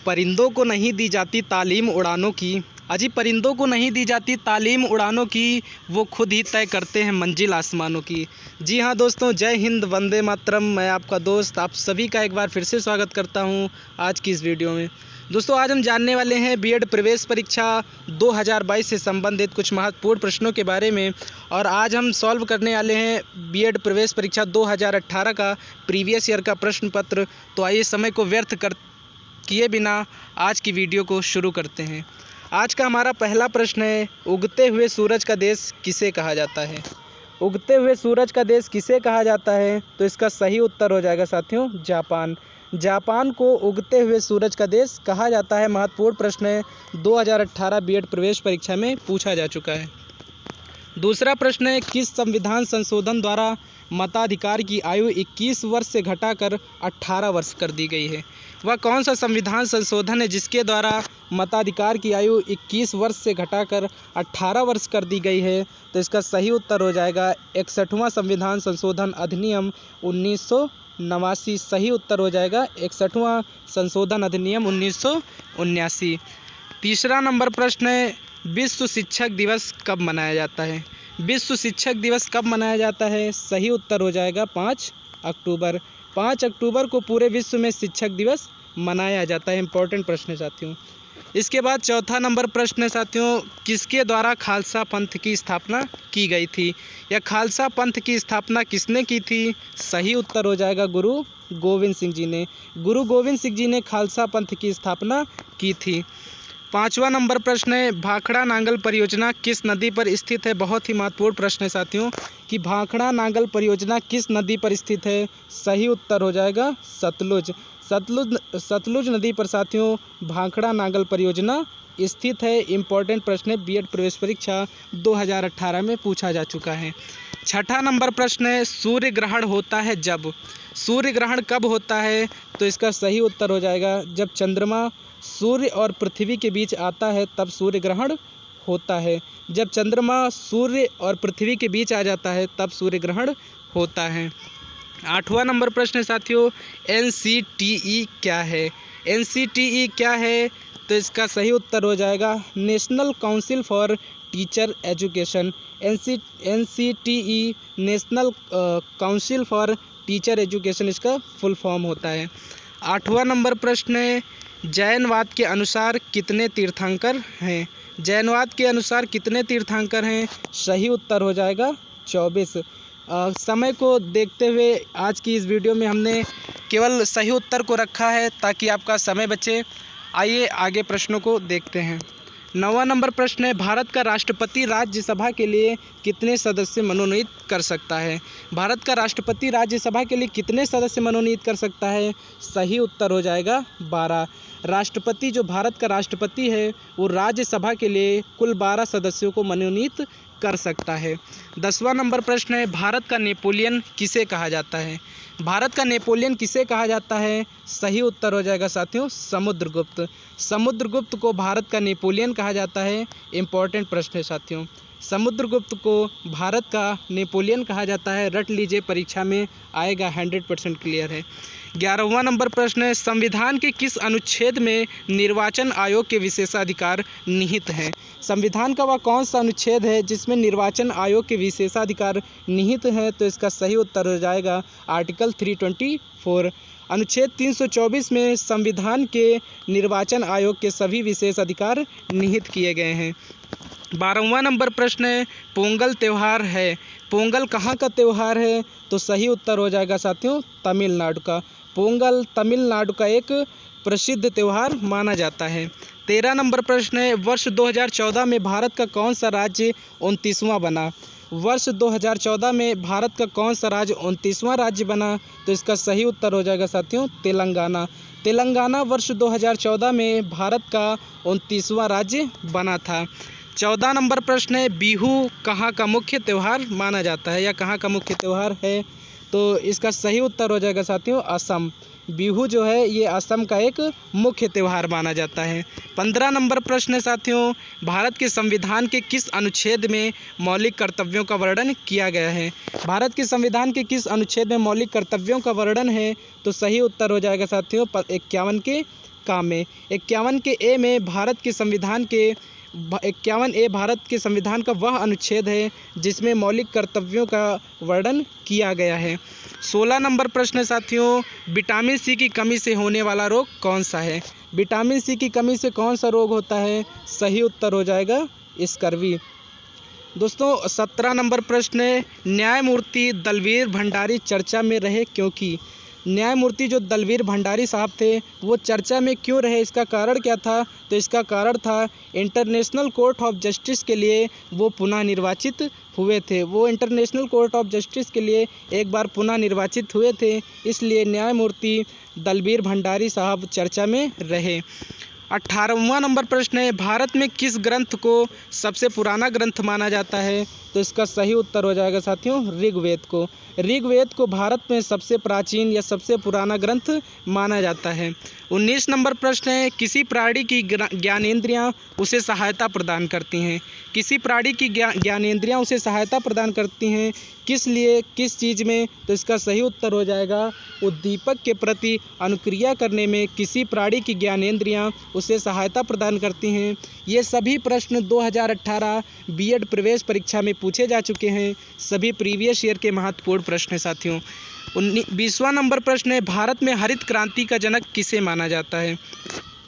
परिंदों को नहीं दी जाती तालीम उड़ानों की। अजी परिंदों को नहीं दी जाती तालीम उड़ानों की, वो खुद ही तय करते हैं मंजिल आसमानों की। जी हाँ दोस्तों, जय हिंद, वंदे मातरम। मैं आपका दोस्त आप सभी का एक बार फिर से स्वागत करता हूँ आज की इस वीडियो में। दोस्तों आज हम जानने वाले हैं बीएड प्रवेश परीक्षा 2022 से संबंधित कुछ महत्वपूर्ण प्रश्नों के बारे में। और आज हम सॉल्व करने वाले हैं बीएड प्रवेश परीक्षा 2018 का प्रीवियस ईयर का प्रश्न पत्र। तो आइए समय को व्यर्थ किए बिना आज की वीडियो को शुरू करते हैं। आज का हमारा पहला प्रश्न है, उगते हुए सूरज का देश किसे कहा जाता है? उगते हुए सूरज का देश किसे कहा जाता है? तो इसका सही उत्तर हो जाएगा साथियों जापान। जापान को उगते हुए सूरज का देश कहा जाता है। महत्वपूर्ण प्रश्न है, 2018 बीएड प्रवेश परीक्षा में पूछा जा चुका है। दूसरा प्रश्न है, किस संविधान संशोधन द्वारा मताधिकार की आयु 21 वर्ष से घटाकर 18 वर्ष कर दी गई है? वह कौन सा संविधान संशोधन है जिसके द्वारा मताधिकार की आयु 21 वर्ष से घटाकर 18 वर्ष कर दी गई है? तो इसका सही उत्तर हो जाएगा 61वां संविधान संशोधन अधिनियम 1989। सही उत्तर हो जाएगा 61वां संशोधन अधिनियम 1979। तीसरा नंबर प्रश्न है, विश्व शिक्षक दिवस कब मनाया जाता है? विश्व शिक्षक दिवस कब मनाया जाता है? सही उत्तर हो जाएगा 5 अक्टूबर। 5 अक्टूबर को पूरे विश्व में शिक्षक दिवस मनाया जाता है। इंपॉर्टेंट प्रश्न है साथियों। इसके बाद चौथा नंबर प्रश्न है साथियों, किसके द्वारा खालसा पंथ की स्थापना की गई थी? या खालसा पंथ की स्थापना किसने की थी? सही उत्तर हो जाएगा गुरु गोविंद सिंह जी ने। गुरु गोविंद सिंह जी ने खालसा पंथ की स्थापना की थी। पांचवा नंबर प्रश्न है, भाखड़ा नांगल परियोजना किस नदी पर स्थित है? बहुत ही महत्वपूर्ण प्रश्न है साथियों कि भाखड़ा नांगल परियोजना किस नदी पर स्थित है? सही उत्तर हो जाएगा सतलुज। सतलुज नदी पर साथियों भाखड़ा नांगल परियोजना स्थित है। इम्पोर्टेंट प्रश्न है, बीएड प्रवेश परीक्षा 2018 में पूछा जा चुका है। छठा नंबर प्रश्न है, सूर्य ग्रहण होता है जब? सूर्य ग्रहण कब होता है? तो इसका सही उत्तर हो जाएगा जब चंद्रमा सूर्य और पृथ्वी के बीच आता है तब सूर्य ग्रहण होता है। जब चंद्रमा सूर्य और पृथ्वी के बीच आ जाता है तब सूर्य ग्रहण होता है। आठवां नंबर प्रश्न है साथियों, एनसीटीई क्या है? एनसीटीई क्या है? तो इसका सही उत्तर हो जाएगा national council for teacher education. NCTE national council for teacher education इसका फुल फॉर्म होता है। आठवां नंबर प्रश्न है, जैनवाद के अनुसार कितने तीर्थंकर हैं? जैनवाद के अनुसार कितने तीर्थंकर हैं? सही उत्तर हो जाएगा 24। समय को देखते हुए आज की इस वीडियो में हमने केवल सही उत्तर को रखा है ताकि आपका समय बचे। आइए आगे प्रश्नों को देखते हैं। 9वां नंबर प्रश्न है, भारत का राष्ट्रपति राज्यसभा के लिए कितने सदस्य मनोनीत कर सकता है? भारत का राष्ट्रपति राज्यसभा के लिए कितने सदस्य मनोनीत कर सकता है? सही उत्तर हो जाएगा 12। राष्ट्रपति जो भारत का राष्ट्रपति है वो राज्यसभा के लिए कुल 12 सदस्यों को मनोनीत कर सकता है। 10वां नंबर प्रश्न है, भारत का नेपोलियन किसे कहा जाता है? भारत का नेपोलियन किसे कहा जाता है? सही उत्तर हो जाएगा साथियों समुद्रगुप्त। समुद्रगुप्त को भारत का नेपोलियन कहा जाता है। इम्पॉर्टेंट प्रश्न है साथियों। समुद्रगुप्त को भारत का नेपोलियन कहा जाता है। रट लीजिए, परीक्षा में आएगा, 100% क्लियर है। 11वां नंबर प्रश्न है, संविधान के किस अनुच्छेद में निर्वाचन आयोग के विशेषाधिकार निहित हैं? संविधान का वह कौन सा अनुच्छेद है जिसमें निर्वाचन आयोग के विशेषाधिकार निहित हैं? तो इसका सही उत्तर हो जाएगा आर्टिकल 324। अनुच्छेद 324 में संविधान के निर्वाचन आयोग के सभी विशेष अधिकार निहित किए गए हैं। 12वां नंबर प्रश्न है, पोंगल त्यौहार है, पोंगल कहाँ का त्यौहार है? तो सही उत्तर हो जाएगा साथियों तमिलनाडु का। पोंगल तमिलनाडु का एक प्रसिद्ध त्यौहार माना जाता है। 13 नंबर प्रश्न है, वर्ष 2014 में भारत का कौन सा राज्य 29वां बना? वर्ष 2014 में भारत का कौन सा राज्य 29वां राज्य बना? तो इसका सही उत्तर हो जाएगा साथियों तेलंगाना। तेलंगाना वर्ष 2014 में भारत का 29वां राज्य बना था। 14 नंबर प्रश्न है, बिहू कहाँ का मुख्य त्यौहार माना जाता है या कहाँ का मुख्य त्यौहार है? तो इसका सही उत्तर हो जाएगा साथियों असम। बिहू जो है ये असम का एक मुख्य त्यौहार माना जाता है। 15 नंबर प्रश्न है साथियों, भारत के संविधान के किस अनुच्छेद में मौलिक कर्तव्यों का वर्णन किया गया है? भारत के संविधान के किस अनुच्छेद में मौलिक कर्तव्यों का वर्णन है? तो सही उत्तर हो जाएगा साथियों 51 के काम में। 51 के ए में भारत के संविधान के 51A भारत के संविधान का वह अनुच्छेद है जिसमें मौलिक कर्तव्यों का वर्णन किया गया है। 16 नंबर प्रश्न है साथियों, विटामिन सी की कमी से होने वाला रोग कौन सा है? विटामिन सी की कमी से कौन सा रोग होता है? सही उत्तर हो जाएगा स्कर्वी। दोस्तों 17 नंबर प्रश्न है, न्यायमूर्ति दलवीर भंडारी चर्चा में रहे क्योंकि? न्यायमूर्ति जो दलवीर भंडारी साहब थे वो चर्चा में क्यों रहे, इसका कारण क्या था? तो इसका कारण था इंटरनेशनल कोर्ट ऑफ जस्टिस के लिए वो पुनः निर्वाचित हुए थे। वो इंटरनेशनल कोर्ट ऑफ जस्टिस के लिए एक बार पुनः निर्वाचित हुए थे, इसलिए न्यायमूर्ति दलवीर भंडारी साहब चर्चा में रहे। 18वां नंबर प्रश्न है, भारत में किस ग्रंथ को सबसे पुराना ग्रंथ माना जाता है? तो इसका सही उत्तर हो जाएगा साथियों ऋग्वेद को। ऋग्वेद को भारत में सबसे प्राचीन या सबसे पुराना ग्रंथ माना जाता है। 19 नंबर प्रश्न है, किसी प्राणी की ज्ञानेंद्रियां उसे सहायता प्रदान करती हैं। किसी प्राणी की ज्ञानेंद्रियां उसे सहायता प्रदान करती हैं, किस लिए, किस चीज़ में? तो इसका सही उत्तर हो जाएगा उद्दीपक के प्रति अनुक्रिया करने में किसी प्राणी की ज्ञानेंद्रियां उसे सहायता प्रदान करती हैं। ये सभी प्रश्न 2018 बीएड प्रवेश परीक्षा में पूछे जा चुके हैं। सभी प्रीवियस ईयर के महत्वपूर्ण प्रश्न हैं साथियों। 20वां नंबर प्रश्न है, भारत में हरित क्रांति का जनक किसे माना जाता है?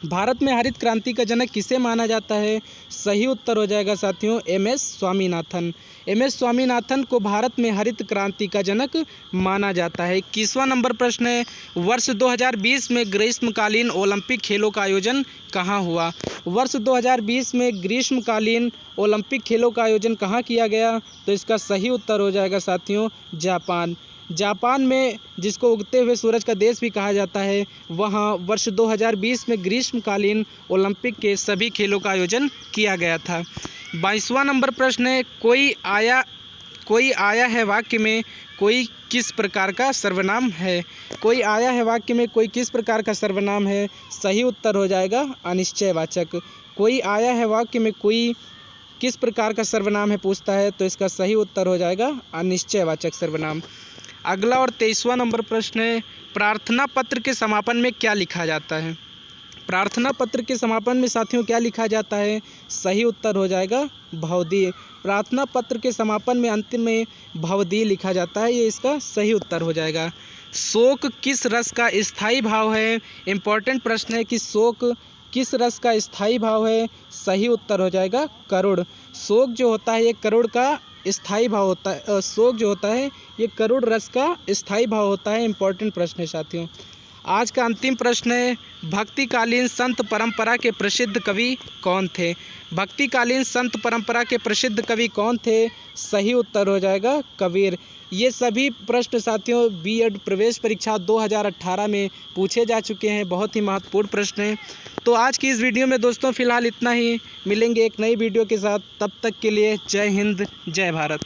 भारत में हरित क्रांति का जनक किसे माना जाता है? सही उत्तर हो जाएगा साथियों एम.एस. स्वामीनाथन। एम.एस. स्वामीनाथन को भारत में हरित क्रांति का जनक माना जाता है। 21वां नंबर प्रश्न है, वर्ष 2020 में ग्रीष्मकालीन ओलंपिक खेलों का आयोजन कहाँ हुआ? वर्ष 2020 में ग्रीष्मकालीन ओलंपिक खेलों का आयोजन कहाँ किया गया? तो इसका सही उत्तर हो जाएगा साथियों जापान। जापान में, जिसको उगते हुए सूरज का देश भी कहा जाता है, वहाँ वर्ष 2020 में ग्रीष्मकालीन ओलंपिक के सभी खेलों का आयोजन किया गया था। 22वां नंबर प्रश्न है, कोई आया है वाक्य में कोई किस प्रकार का सर्वनाम है? कोई आया है वाक्य में कोई किस प्रकार का सर्वनाम है? सही उत्तर हो जाएगा अनिश्चयवाचक। कोई आया है वाक्य में कोई किस प्रकार का सर्वनाम है पूछता है, तो इसका सही उत्तर हो जाएगा अनिश्चयवाचक सर्वनाम। अगला और 23वां नंबर प्रश्न है, प्रार्थना पत्र के समापन में क्या लिखा जाता है? प्रार्थना पत्र के समापन में साथियों क्या लिखा जाता है? सही उत्तर हो जाएगा भवदीय। प्रार्थना पत्र के समापन में अंतिम में भवदीय लिखा जाता है, ये इसका सही उत्तर हो जाएगा। शोक किस रस का स्थायी भाव है? इंपॉर्टेंट प्रश्न है कि शोक किस रस का स्थायी भाव है? सही उत्तर हो जाएगा करुण। शोक जो होता है ये करुण का स्थायी भाव होता है। शोक जो होता है ये करुण रस का स्थायी भाव होता है। इंपॉर्टेंट प्रश्न है साथियों। आज का अंतिम प्रश्न है, भक्तिकालीन संत परंपरा के प्रसिद्ध कवि कौन थे? भक्तिकालीन संत परंपरा के प्रसिद्ध कवि कौन थे? सही उत्तर हो जाएगा कबीर। ये सभी प्रश्न साथियों बीएड प्रवेश परीक्षा 2018 में पूछे जा चुके हैं, बहुत ही महत्वपूर्ण प्रश्न हैं। तो आज की इस वीडियो में दोस्तों फिलहाल इतना ही। मिलेंगे एक नई वीडियो के साथ, तब तक के लिए जय हिंद जय भारत।